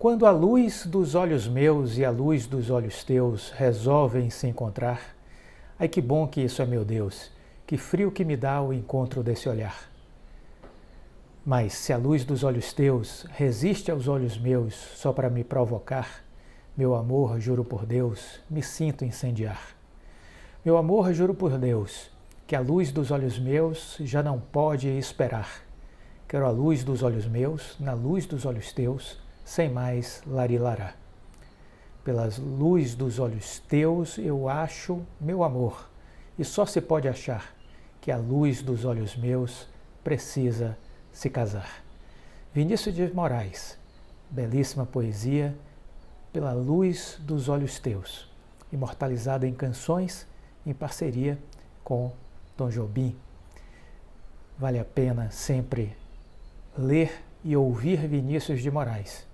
Quando a luz dos olhos meus e a luz dos olhos teus resolvem se encontrar, ai que bom que isso é, meu Deus, que frio que me dá o encontro desse olhar. Mas se a luz dos olhos teus resiste aos olhos meus só para me provocar, meu amor, juro por Deus, me sinto incendiar. Meu amor, juro por Deus, que a luz dos olhos meus já não pode esperar. Quero a luz dos olhos meus, na luz dos olhos teus, sem mais larilará. Pelas luz dos olhos teus eu acho meu amor, e só se pode achar que a luz dos olhos meus precisa se casar. Vinícius de Moraes, belíssima poesia, pela luz dos olhos teus, imortalizada em canções em parceria com Tom Jobim. Vale a pena sempre ler e ouvir Vinícius de Moraes.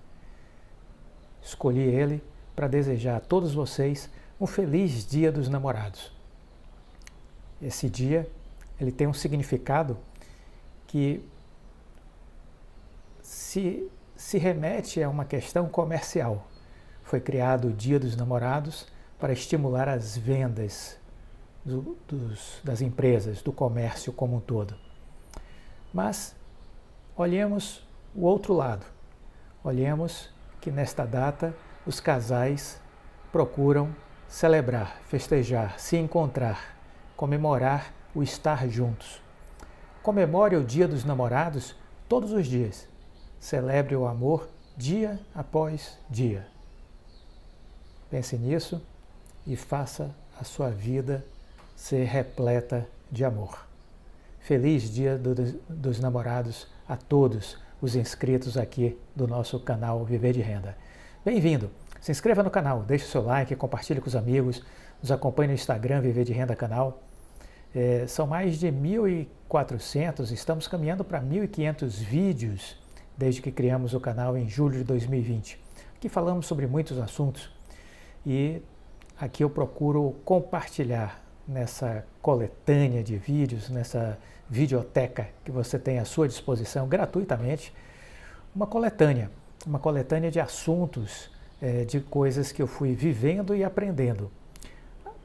Escolhi ele para desejar a todos vocês um feliz Dia dos Namorados. Esse dia ele tem um significado que se remete a uma questão comercial. Foi criado o Dia dos Namorados para estimular as vendas das empresas, do comércio como um todo. Mas olhemos o outro lado. Olhemos que nesta data os casais procuram celebrar, festejar, se encontrar, comemorar o estar juntos. Comemore o Dia dos Namorados todos os dias. Celebre o amor dia após dia. Pense nisso e faça a sua vida ser repleta de amor. Feliz Dia dos Namorados a todos os inscritos aqui do nosso canal Viver de Renda. Bem-vindo! Se inscreva no canal, deixe o seu like, compartilhe com os amigos, nos acompanhe no Instagram Viver de Renda Canal. São mais de 1.400, estamos caminhando para 1.500 vídeos desde que criamos o canal em julho de 2020. Aqui falamos sobre muitos assuntos e aqui eu procuro compartilhar nessa coletânea de vídeos, nessa videoteca que você tem à sua disposição gratuitamente, uma coletânea de assuntos, de coisas que eu fui vivendo e aprendendo.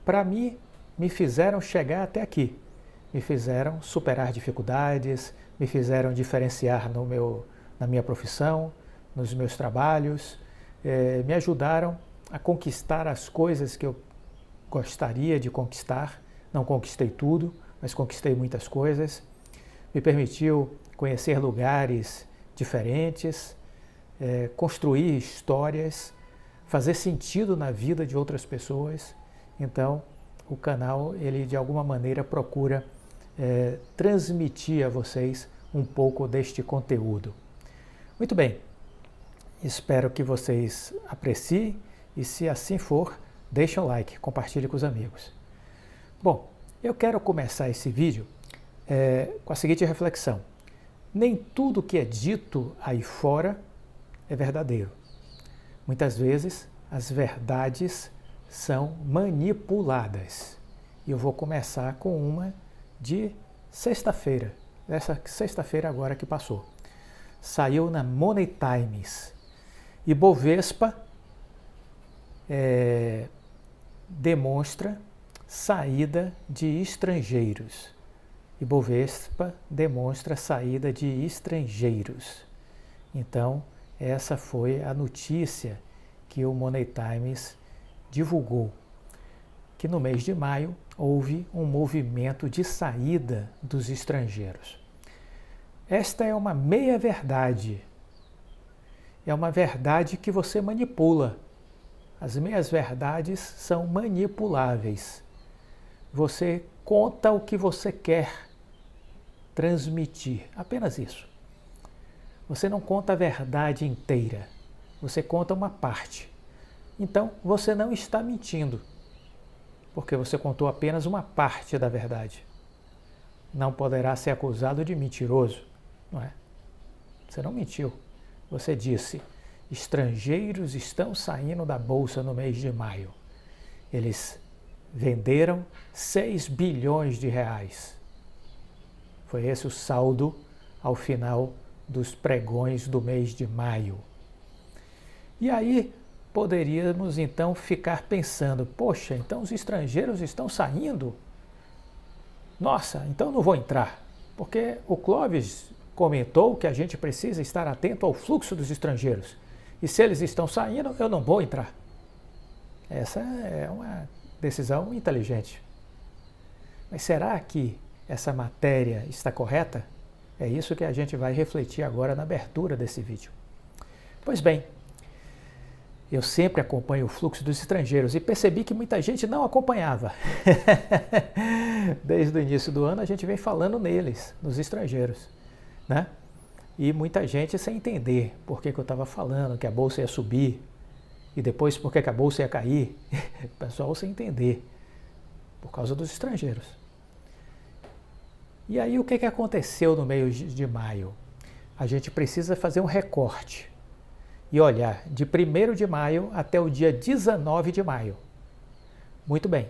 Para mim, me fizeram chegar até aqui, me fizeram superar dificuldades, me fizeram diferenciar na minha profissão, nos meus trabalhos, me ajudaram a conquistar as coisas que eu gostaria de conquistar. Não conquistei tudo, mas conquistei muitas coisas. Me permitiu conhecer lugares diferentes, construir histórias, fazer sentido na vida de outras pessoas. Então, o canal, ele de alguma maneira procura transmitir a vocês um pouco deste conteúdo. Muito bem, espero que vocês apreciem e, se assim for, deixe um like, compartilhe com os amigos. Bom, eu quero começar esse vídeo com a seguinte reflexão. Nem tudo que é dito aí fora é verdadeiro. Muitas vezes as verdades são manipuladas. E eu vou começar com uma de sexta-feira, essa sexta-feira agora que passou. Saiu na Money Times. Ibovespa demonstra saída de estrangeiros. Ibovespa demonstra saída de estrangeiros. Então, essa foi a notícia que o Money Times divulgou, que no mês de maio houve um movimento de saída dos estrangeiros. Esta é uma meia-verdade. É uma verdade que você manipula. As meias-verdades são manipuláveis. Você conta o que você quer transmitir, apenas isso. Você não conta a verdade inteira, você conta uma parte. Então, você não está mentindo, porque você contou apenas uma parte da verdade. Não poderá ser acusado de mentiroso, não é? Você não mentiu. Você disse: estrangeiros estão saindo da bolsa no mês de maio. Eles venderam 6 bilhões de reais. Foi esse o saldo ao final dos pregões do mês de maio. E aí poderíamos então ficar pensando, poxa, então os estrangeiros estão saindo? Nossa, então não vou entrar, porque o Clóvis comentou que a gente precisa estar atento ao fluxo dos estrangeiros. E se eles estão saindo, eu não vou entrar. Essa é uma decisão inteligente. Mas será que essa matéria está correta? É isso que a gente vai refletir agora na abertura desse vídeo. Pois bem, eu sempre acompanho o fluxo dos estrangeiros e percebi que muita gente não acompanhava. Desde o início do ano a gente vem falando neles, nos estrangeiros, né? E muita gente sem entender por que eu estava falando que a bolsa ia subir e depois por que a bolsa ia cair. O pessoal sem entender, por causa dos estrangeiros. E aí o que aconteceu no mês de maio? A gente precisa fazer um recorte e olhar de 1º de maio até o dia 19 de maio. Muito bem,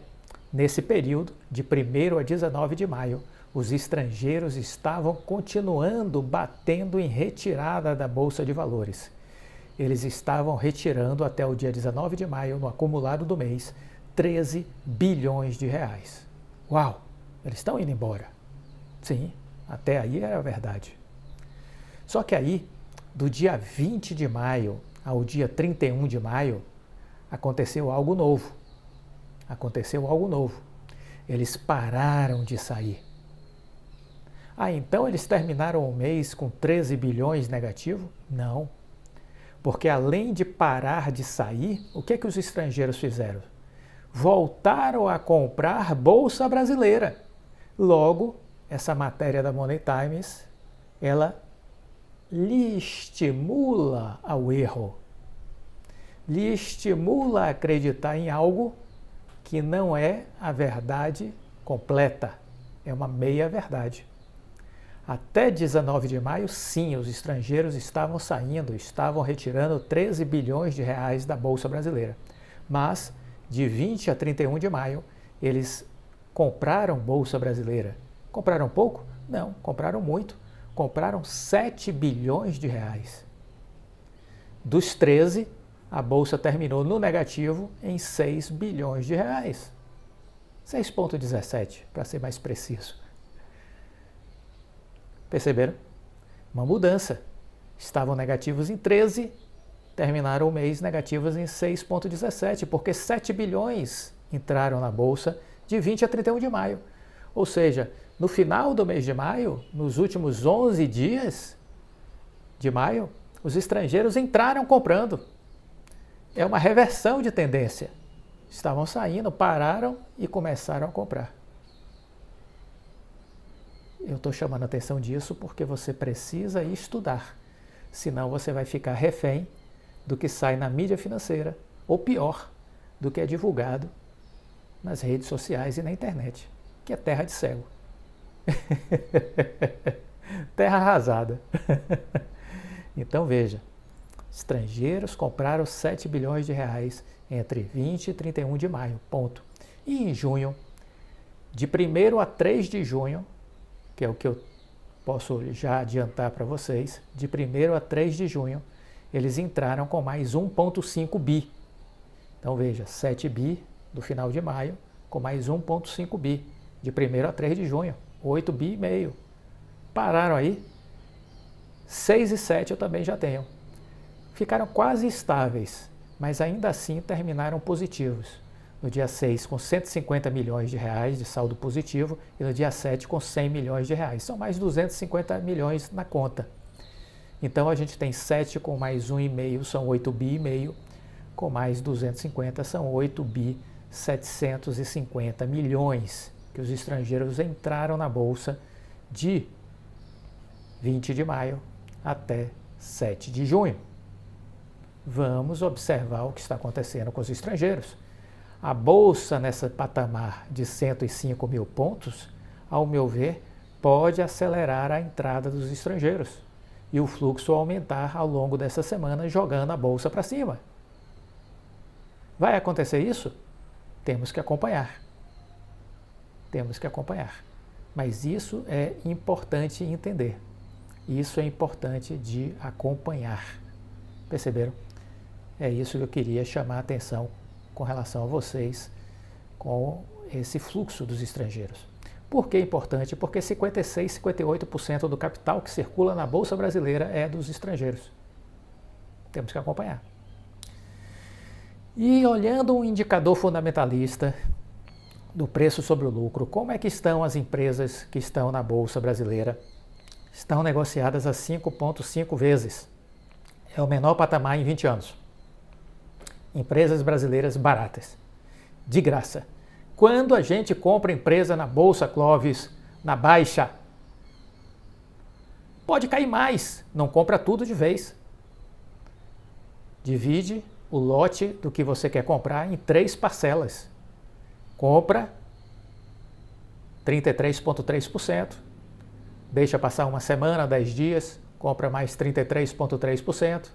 nesse período, de 1º a 19 de maio, os estrangeiros estavam continuando batendo em retirada da Bolsa de Valores. Eles estavam retirando até o dia 19 de maio, no acumulado do mês, 13 bilhões de reais. Uau, eles estão indo embora. Sim, até aí era verdade. Só que aí, do dia 20 de maio ao dia 31 de maio, aconteceu algo novo. Aconteceu algo novo. Eles pararam de sair. Então eles terminaram o mês com 13 bilhões negativo? Não. Porque além de parar de sair, o que os estrangeiros fizeram? Voltaram a comprar Bolsa Brasileira. Logo, essa matéria da Money Times, ela lhe estimula ao erro, lhe estimula a acreditar em algo que não é a verdade completa, é uma meia-verdade. Até 19 de maio, sim, os estrangeiros estavam saindo, estavam retirando 13 bilhões de reais da Bolsa Brasileira. Mas, de 20 a 31 de maio, eles compraram Bolsa Brasileira. Compraram pouco? Não, compraram muito. Compraram 7 bilhões de reais. Dos 13, a Bolsa terminou no negativo em 6 bilhões de reais. 6,17, para ser mais preciso. Perceberam? Uma mudança. Estavam negativos em 13, terminaram o mês negativos em 6,17, porque 7 bilhões entraram na Bolsa de 20 a 31 de maio. Ou seja, no final do mês de maio, nos últimos 11 dias de maio, os estrangeiros entraram comprando. É uma reversão de tendência. Estavam saindo, pararam e começaram a comprar. Eu estou chamando a atenção disso porque você precisa estudar. Senão você vai ficar refém do que sai na mídia financeira, ou pior, do que é divulgado nas redes sociais e na internet, que é terra de cego. Terra arrasada. Então veja, estrangeiros compraram 7 bilhões de reais entre 20 e 31 de maio, ponto. E em junho, de 1º a 3 de junho, que é o que eu posso já adiantar para vocês, de 1º a 3 de junho, eles entraram com mais 1,5 bi. Então veja, 7 bi do final de maio, com mais 1,5 bi, de 1º a 3 de junho, 8 bi e meio. Pararam aí, 6 e 7 eu também já tenho. Ficaram quase estáveis, mas ainda assim terminaram positivos. No dia 6 com 150 milhões de reais de saldo positivo e no dia 7 com 100 milhões de reais. São mais 250 milhões na conta. Então a gente tem 7 com mais 1,5 são 8 bi e meio, com mais 250 são 8 bi 750 milhões que os estrangeiros entraram na Bolsa de 20 de maio até 7 de junho. Vamos observar o que está acontecendo com os estrangeiros. A Bolsa nessa patamar de 105 mil pontos, ao meu ver, pode acelerar a entrada dos estrangeiros e o fluxo aumentar ao longo dessa semana, jogando a Bolsa para cima. Vai acontecer isso? Temos que acompanhar. Temos que acompanhar. Mas isso é importante entender. Isso é importante de acompanhar. Perceberam? É isso que eu queria chamar a atenção com relação a vocês com esse fluxo dos estrangeiros. Por que é importante? Porque 56, 58% do capital que circula na Bolsa Brasileira é dos estrangeiros. Temos que acompanhar. E olhando um indicador fundamentalista do preço sobre o lucro, como é que estão as empresas que estão na Bolsa Brasileira? Estão negociadas a 5,5 vezes. É o menor patamar em 20 anos. Empresas brasileiras baratas, de graça. Quando a gente compra empresa na Bolsa, Clóvis, na baixa, pode cair mais, não compra tudo de vez. Divide o lote do que você quer comprar em 3 parcelas. Compra 33,3%, deixa passar uma semana, 10 dias, compra mais 33,3%,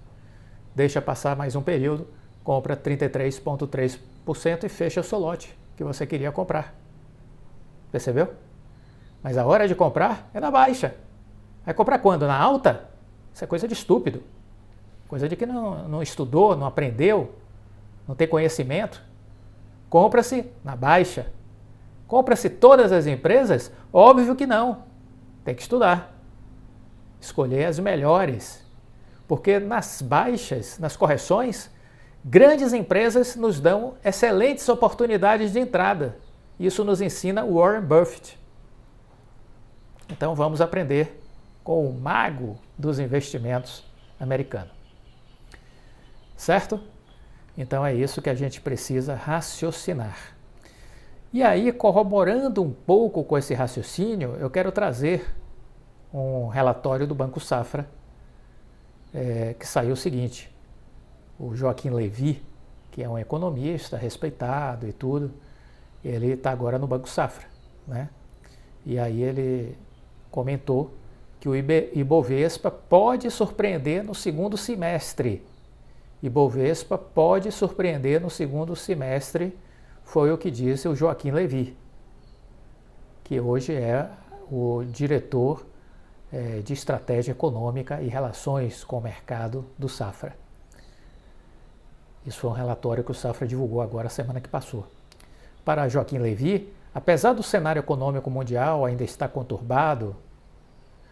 deixa passar mais um período, compra 33,3% e fecha o seu lote que você queria comprar. Percebeu? Mas a hora de comprar é na baixa. Vai comprar quando? Na alta? Isso é coisa de estúpido. Coisa de que não estudou, não aprendeu, não tem conhecimento. Compra-se na baixa. Compra-se todas as empresas? Óbvio que não. Tem que estudar. Escolher as melhores. Porque nas baixas, nas correções, grandes empresas nos dão excelentes oportunidades de entrada. Isso nos ensina Warren Buffett. Então vamos aprender com o mago dos investimentos americano. Certo? Então é isso que a gente precisa raciocinar. E aí, corroborando um pouco com esse raciocínio, eu quero trazer um relatório do Banco Safra, que saiu o seguinte. O Joaquim Levy, que é um economista respeitado e tudo, ele está agora no Banco Safra, né? E aí ele comentou que o Ibovespa pode surpreender no segundo semestre. Ibovespa pode surpreender no segundo semestre, foi o que disse o Joaquim Levy, que hoje é o diretor de estratégia econômica e relações com o mercado do Safra. Isso foi um relatório que o Safra divulgou agora, semana que passou. Para Joaquim Levy, apesar do cenário econômico mundial ainda estar conturbado,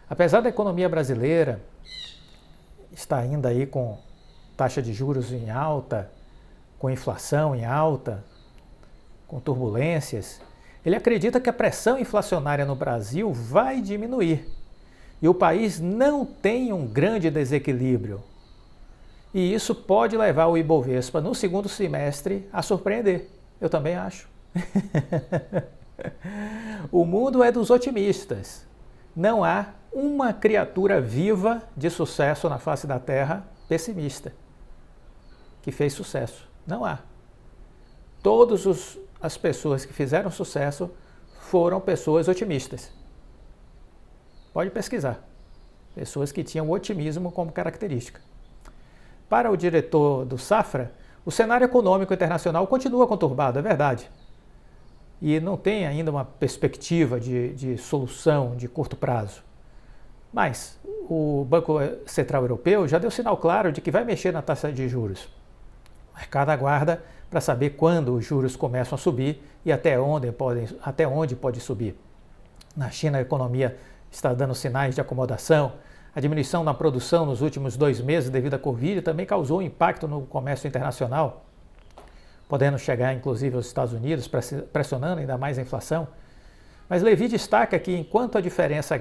apesar da economia brasileira estar ainda aí com taxa de juros em alta, com inflação em alta, com turbulências, ele acredita que a pressão inflacionária no Brasil vai diminuir e o país não tem um grande desequilíbrio. E isso pode levar o Ibovespa no segundo semestre a surpreender. Eu também acho. O mundo é dos otimistas. Não há uma criatura viva de sucesso na face da Terra pessimista que fez sucesso. Não há. Todas as pessoas que fizeram sucesso foram pessoas otimistas. Pode pesquisar. Pessoas que tinham o otimismo como característica. Para o diretor do Safra, o cenário econômico internacional continua conturbado, é verdade. E não tem ainda uma perspectiva de solução de curto prazo. Mas o Banco Central Europeu já deu sinal claro de que vai mexer na taxa de juros. O mercado aguarda para saber quando os juros começam a subir e até onde pode subir. Na China, a economia está dando sinais de acomodação. A diminuição na produção nos últimos 2 meses devido à Covid também causou um impacto no comércio internacional, podendo chegar inclusive aos Estados Unidos, pressionando ainda mais a inflação. Mas Levy destaca que enquanto a diferença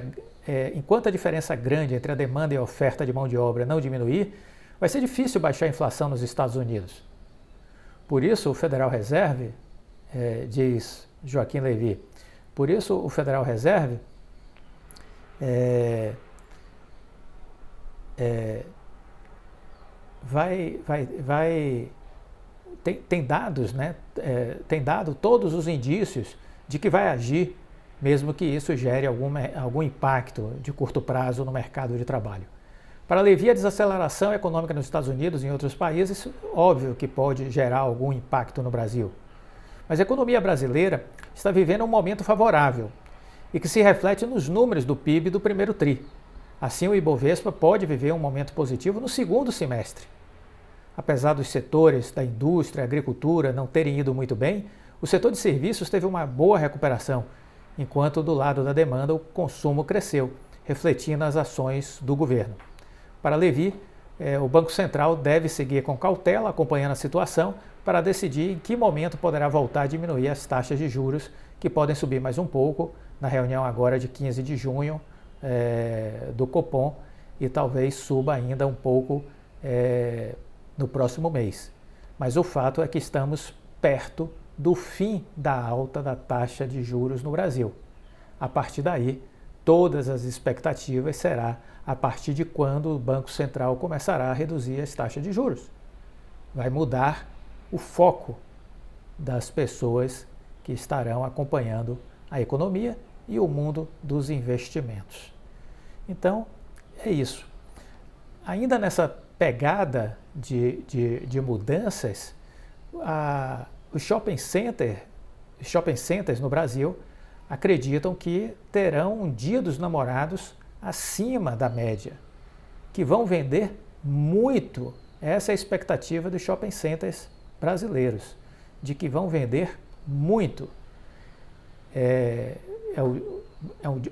grande entre a demanda e a oferta de mão de obra não diminuir, vai ser difícil baixar a inflação nos Estados Unidos. Por isso o Federal Reserve, diz Joaquim Levy, por isso o Federal Reserve tem dados, né? Tem dado todos os indícios de que vai agir, mesmo que isso gere algum impacto de curto prazo no mercado de trabalho. Para Levy, a desaceleração econômica nos Estados Unidos e em outros países, óbvio que pode gerar algum impacto no Brasil. Mas a economia brasileira está vivendo um momento favorável e que se reflete nos números do PIB do primeiro TRI. Assim, o Ibovespa pode viver um momento positivo no segundo semestre. Apesar dos setores da indústria, agricultura não terem ido muito bem, o setor de serviços teve uma boa recuperação, enquanto do lado da demanda o consumo cresceu, refletindo as ações do governo. Para Levi, o Banco Central deve seguir com cautela, acompanhando a situação, para decidir em que momento poderá voltar a diminuir as taxas de juros, que podem subir mais um pouco na reunião agora de 15 de junho do Copom, e talvez suba ainda um pouco no próximo mês. Mas o fato é que estamos perto do fim da alta da taxa de juros no Brasil. A partir daí, todas as expectativas será a partir de quando o Banco Central começará a reduzir as taxas de juros. Vai mudar o foco das pessoas que estarão acompanhando a economia e o mundo dos investimentos. Então, é isso. Ainda nessa pegada de mudanças, os shopping centers no Brasil acreditam que terão um Dia dos Namorados acima da média, que vão vender muito. Essa é a expectativa dos shopping centers brasileiros, de que vão vender muito.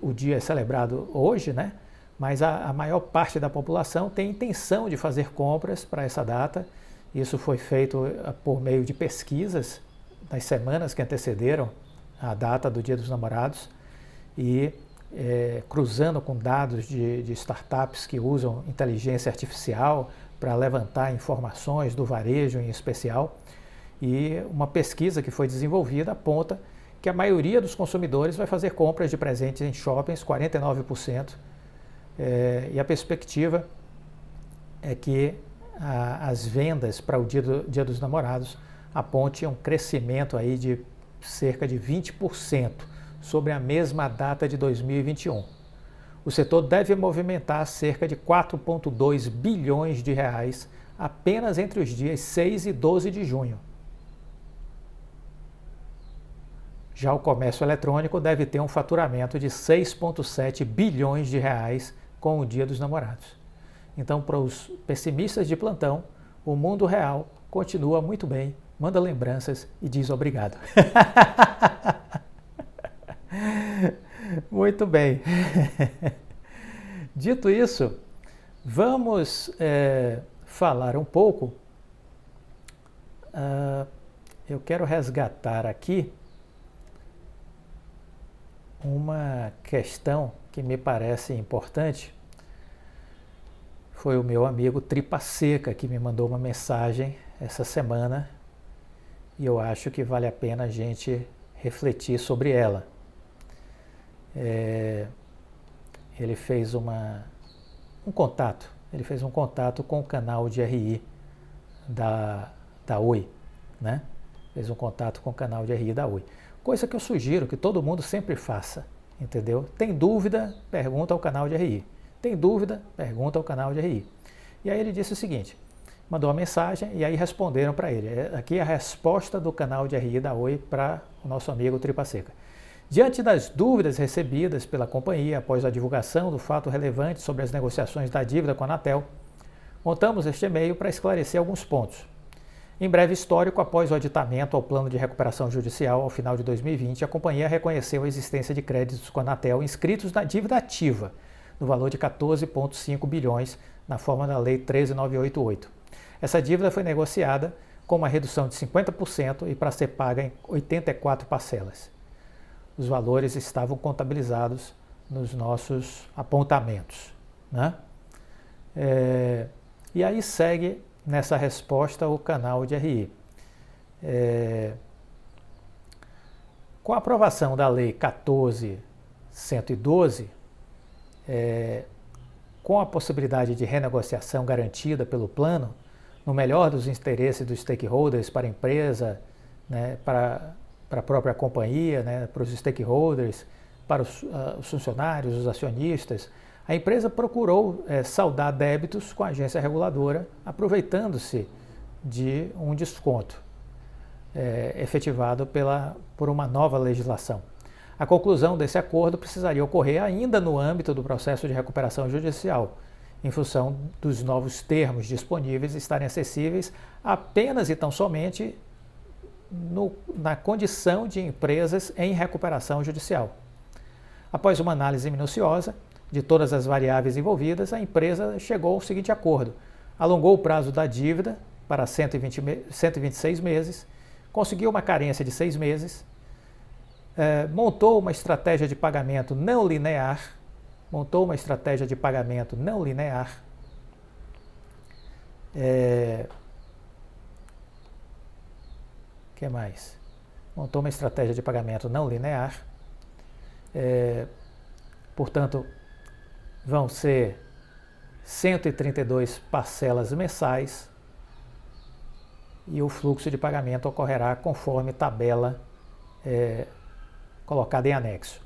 O dia é celebrado hoje, né? Mas a maior parte da população tem intenção de fazer compras para essa data. Isso foi feito por meio de pesquisas nas semanas que antecederam a data do Dia dos Namorados e cruzando com dados de startups que usam inteligência artificial para levantar informações do varejo em especial. E uma pesquisa que foi desenvolvida aponta que a maioria dos consumidores vai fazer compras de presentes em shoppings, 49%, e a perspectiva é que as vendas para o Dia dos Namorados apontem um crescimento aí de cerca de 20% sobre a mesma data de 2021. O setor deve movimentar cerca de 4,2 bilhões de reais apenas entre os dias 6 e 12 de junho. Já o comércio eletrônico deve ter um faturamento de 6,7 bilhões de reais com o Dia dos Namorados. Então, para os pessimistas de plantão, o mundo real continua muito bem, manda lembranças e diz obrigado. Muito bem. Dito isso, vamos falar um pouco. Eu quero resgatar aqui uma questão que me parece importante. Foi o meu amigo Tripa Seca que me mandou uma mensagem essa semana e eu acho que vale a pena a gente refletir sobre ela. Ele fez um contato com o canal de RI da Oi, né? Fez um contato com o canal de RI da Oi. Coisa que eu sugiro que todo mundo sempre faça, entendeu? Tem dúvida, pergunta ao canal de RI. Tem dúvida, pergunta ao canal de RI. E aí ele disse o seguinte, mandou uma mensagem e aí responderam para ele. Aqui a resposta do canal de RI da Oi para o nosso amigo Tripa Seca. Diante das dúvidas recebidas pela companhia após a divulgação do fato relevante sobre as negociações da dívida com a Anatel, montamos este e-mail para esclarecer alguns pontos. Em breve histórico, após o aditamento ao plano de recuperação judicial ao final de 2020, a companhia reconheceu a existência de créditos com a Anatel inscritos na dívida ativa, no valor de 14,5 bilhões, na forma da Lei 13.988. Essa dívida foi negociada com uma redução de 50% e para ser paga em 84 parcelas. Os valores estavam contabilizados nos nossos apontamentos, né? E aí segue nessa resposta o canal de RI. Com a aprovação da Lei 14.112, com a possibilidade de renegociação garantida pelo plano, no melhor dos interesses dos stakeholders para a empresa, né, para a própria companhia, né, para os stakeholders, para os funcionários, os acionistas, a empresa procurou saldar débitos com a agência reguladora, aproveitando-se de um desconto efetivado por uma nova legislação. A conclusão desse acordo precisaria ocorrer ainda no âmbito do processo de recuperação judicial em função dos novos termos disponíveis estarem acessíveis apenas e tão somente na condição de empresas em recuperação judicial. Após uma análise minuciosa de todas as variáveis envolvidas, a empresa chegou ao seguinte acordo: alongou o prazo da dívida para 126 meses, conseguiu uma carência de 6 meses, montou uma estratégia de pagamento não linear, que mais? Montou uma estratégia de pagamento não linear, portanto, vão ser 132 parcelas mensais e o fluxo de pagamento ocorrerá conforme tabela colocada em anexo.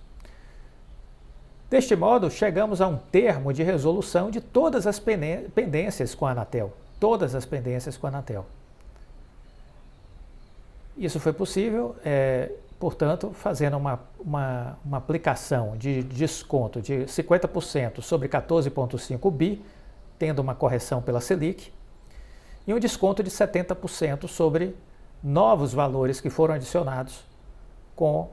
Deste modo, chegamos a um termo de resolução de todas as pendências com a Anatel. Isso foi possível, portanto, fazendo uma aplicação de desconto de 50% sobre 14,5 bi, tendo uma correção pela Selic, e um desconto de 70% sobre novos valores que foram adicionados com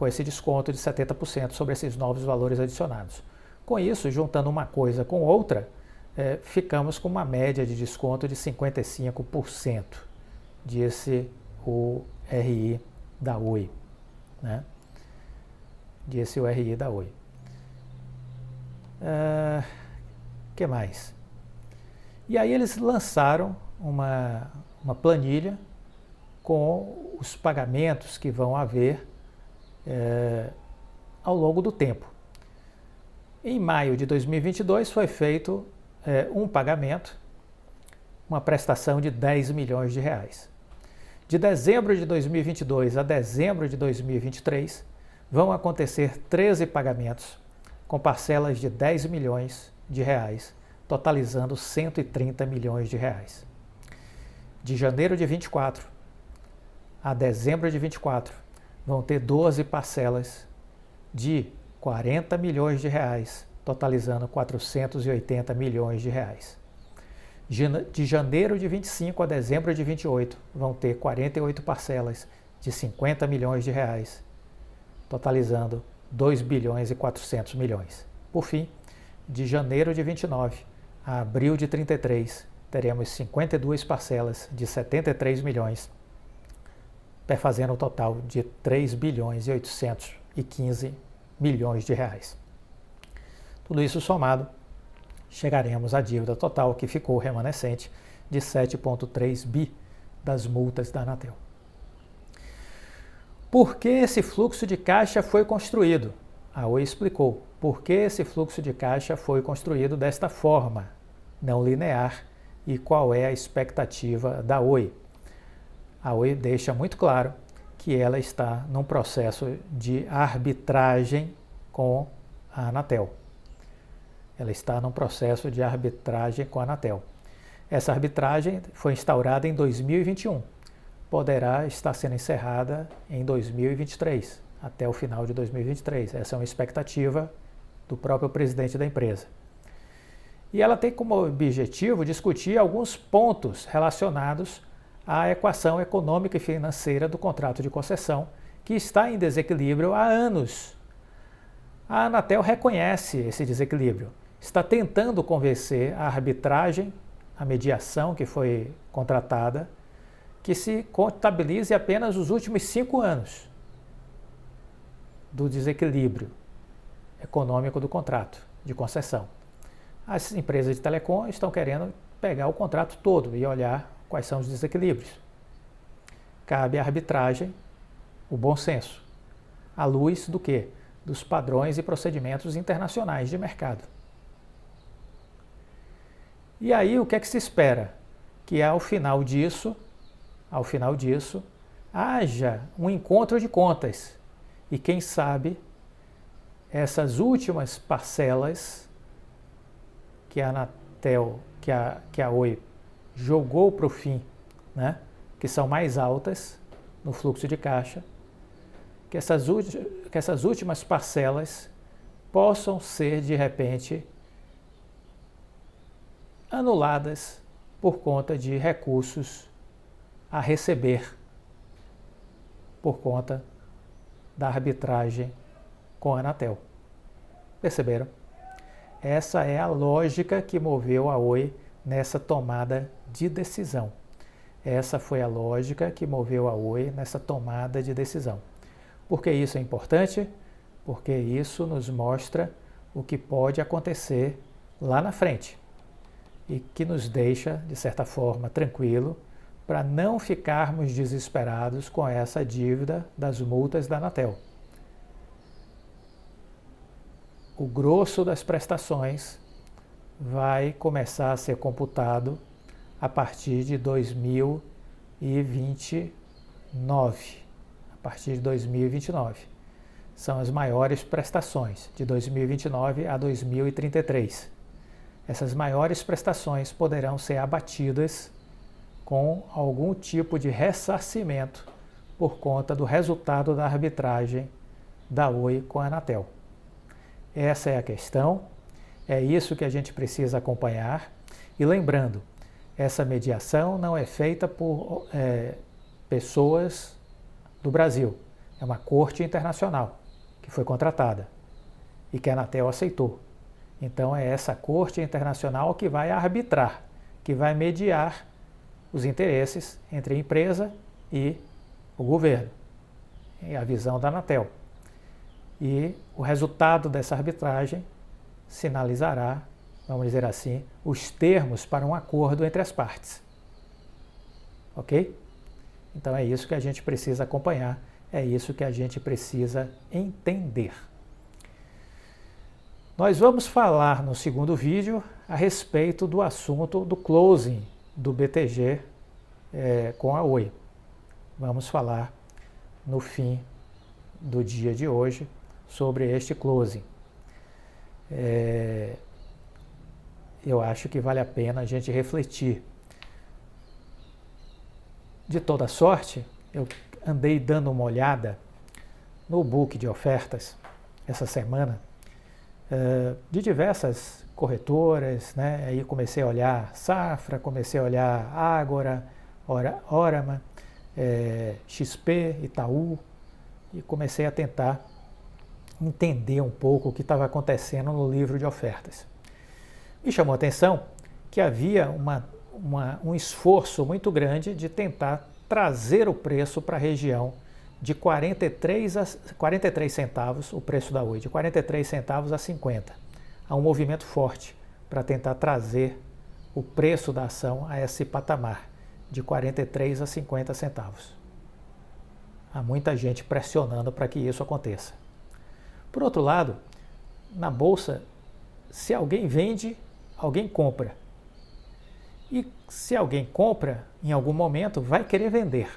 esse desconto de 70% sobre esses novos valores adicionados. Com isso, juntando uma coisa com outra, ficamos com uma média de desconto de 55%, disse o RI da Oi, né? Disse o RI da Oi. Que mais? E aí eles lançaram uma planilha com os pagamentos que vão haver ao longo do tempo. Em maio de 2022 foi feito um pagamento, uma prestação de 10 milhões de reais. De dezembro de 2022 a dezembro de 2023 vão acontecer 13 pagamentos com parcelas de 10 milhões de reais, totalizando 130 milhões de reais. De janeiro de 24 a dezembro de 24 vão ter 12 parcelas de 40 milhões de reais, totalizando 480 milhões de reais. De janeiro de 25 a dezembro de 28 vão ter 48 parcelas de 50 milhões de reais, totalizando 2 bilhões e 400 milhões. Por fim, de janeiro de 29 a abril de 33, teremos 52 parcelas de 73 milhões, fazendo um total de 3 bilhões e 815 milhões de reais. Tudo isso somado, chegaremos à dívida total que ficou remanescente de 7,3 bi das multas da Anatel. Por que esse fluxo de caixa foi construído? A Oi explicou por que esse fluxo de caixa foi construído desta forma, não linear, e qual é a expectativa da Oi. A Oi deixa muito claro que ela está num processo de arbitragem com a Anatel. Essa arbitragem foi instaurada em 2021. Poderá estar sendo encerrada em 2023, até o final de 2023. Essa é uma expectativa do próprio presidente da empresa. E ela tem como objetivo discutir alguns pontos relacionados à equação econômica e financeira do contrato de concessão, que está em desequilíbrio há anos. A Anatel reconhece esse desequilíbrio, está tentando convencer a arbitragem, a mediação que foi contratada, que se contabilize apenas os últimos 5 anos do desequilíbrio econômico do contrato de concessão. As empresas de telecom estão querendo pegar o contrato todo e olhar quais são os desequilíbrios. Cabe à arbitragem o bom senso, à luz do quê? Dos padrões e procedimentos internacionais de mercado. E aí o que é que se espera? Que ao final disso, haja um encontro de contas e quem sabe essas últimas parcelas que a Anatel, que a Oi jogou para o fim, né, que são mais altas no fluxo de caixa, que essas últimas parcelas possam ser de repente anuladas por conta de recursos a receber por conta da arbitragem com a Anatel. Perceberam? Essa é a lógica que moveu a Oi nessa tomada de decisão. Essa foi a lógica que moveu a Oi nessa tomada de decisão. Por que isso é importante? Porque isso nos mostra o que pode acontecer lá na frente e que nos deixa, de certa forma, tranquilo para não ficarmos desesperados com essa dívida das multas da Anatel. O grosso das prestações vai começar a ser computado a partir de 2029. A partir de 2029. São as maiores prestações, de 2029 a 2033. Essas maiores prestações poderão ser abatidas com algum tipo de ressarcimento por conta do resultado da arbitragem da Oi com a Anatel. Essa é a questão, é isso que a gente precisa acompanhar. E lembrando, essa mediação não é feita por pessoas do Brasil, é uma corte internacional que foi contratada e que a Anatel aceitou. Então é essa corte internacional que vai arbitrar, que vai mediar os interesses entre a empresa e o governo, é a visão da Anatel. E o resultado dessa arbitragem sinalizará, vamos dizer assim, os termos para um acordo entre as partes. Ok? Então é isso que a gente precisa acompanhar, é isso que a gente precisa entender. Nós vamos falar no segundo vídeo a respeito do assunto do closing do BTG com a Oi. Vamos falar no fim do dia de hoje sobre este closing. Eu acho que vale a pena a gente refletir. De toda sorte, eu andei dando uma olhada no book de ofertas essa semana, de diversas corretoras, né? Aí comecei a olhar Safra, comecei a olhar Ágora, Orama, XP, Itaú, e comecei a tentar entender um pouco o que estava acontecendo no livro de ofertas. Me chamou a atenção que havia um esforço muito grande de tentar trazer o preço para a região de 43 centavos, o preço da Oi, de 43 centavos a 50. Há um movimento forte para tentar trazer o preço da ação a esse patamar, de 43 a 50 centavos. Há muita gente pressionando para que isso aconteça. Por outro lado, na bolsa, se alguém vende, alguém compra. E se alguém compra, em algum momento vai querer vender.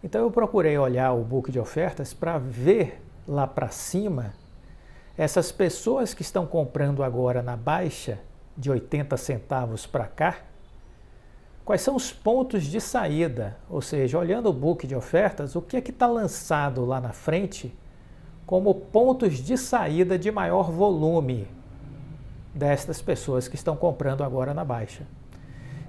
Então eu procurei olhar o book de ofertas para ver lá para cima essas pessoas que estão comprando agora na baixa de 80 centavos para cá, quais são os pontos de saída, ou seja, olhando o book de ofertas, o que é que está lançado lá na frente como pontos de saída de maior volume destas pessoas que estão comprando agora na baixa.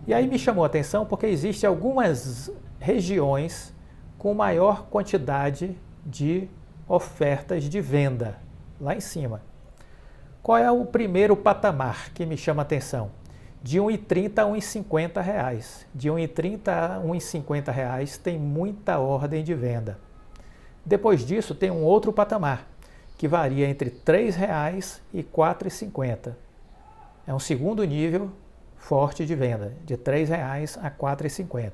E aí me chamou a atenção porque existem algumas regiões com maior quantidade de ofertas de venda lá em cima. Qual é o primeiro patamar que me chama a atenção? De R$ 1,30 a R$ 1,50. De R$ 1,30 a R$ 1,50 tem muita ordem de venda. Depois disso tem um outro patamar, que varia entre R$ 3,00 e R$ 4,50. É um segundo nível forte de venda, de R$ 3,00 a R$ 4,50.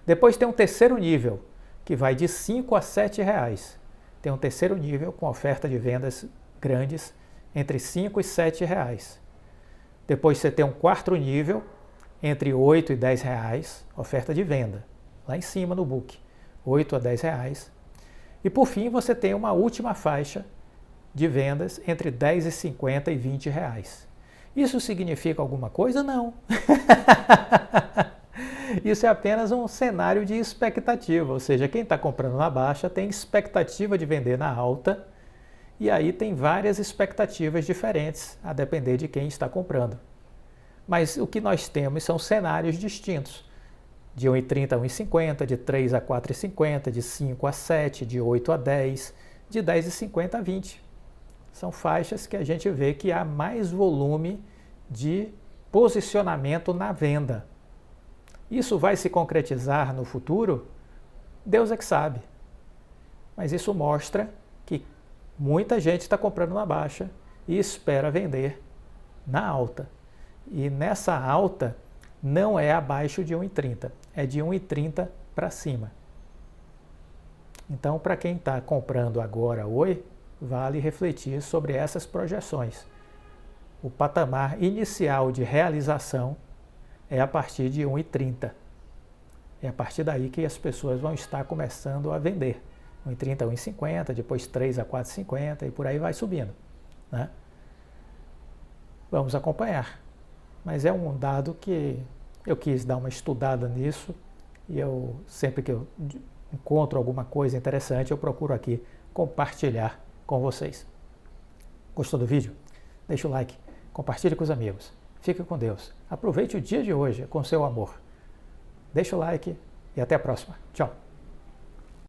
Depois tem um terceiro nível, que vai de R$ 5 a R$ 7,00. Tem um terceiro nível com oferta de vendas grandes entre R$ 5 e R$ 7,00. Depois você tem um quarto nível entre R$ 8 e R$ 10,00, oferta de venda, lá em cima no book, R$ 8 a R$ 10,00. E por fim você tem uma última faixa de vendas entre R$ 10,50 e R$ 20,00. Isso significa alguma coisa? Não. Isso é apenas um cenário de expectativa, ou seja, quem está comprando na baixa tem expectativa de vender na alta, e aí tem várias expectativas diferentes, a depender de quem está comprando. Mas o que nós temos são cenários distintos. De 1,30 a 1,50, de 3 a 4,50, de 5 a 7, de 8 a 10, de 10,50 a 20. São faixas que a gente vê que há mais volume de posicionamento na venda. Isso vai se concretizar no futuro? Deus é que sabe. Mas isso mostra que muita gente está comprando na baixa e espera vender na alta. E nessa alta não é abaixo de 1,30, é de 1,30 para cima. Então, para quem está comprando agora Oi, vale refletir sobre essas projeções. O patamar inicial de realização é a partir de 1,30. É a partir daí que as pessoas vão estar começando a vender. 1,30 a 1,50, depois 3 a 4,50 e por aí vai subindo, né? Vamos acompanhar. Mas é um dado que eu quis dar uma estudada nisso e eu sempre que eu encontro alguma coisa interessante, eu procuro aqui compartilhar com vocês. Gostou do vídeo? Deixa o like, compartilhe com os amigos. Fique com Deus. Aproveite o dia de hoje com seu amor. Deixa o like e até a próxima. Tchau.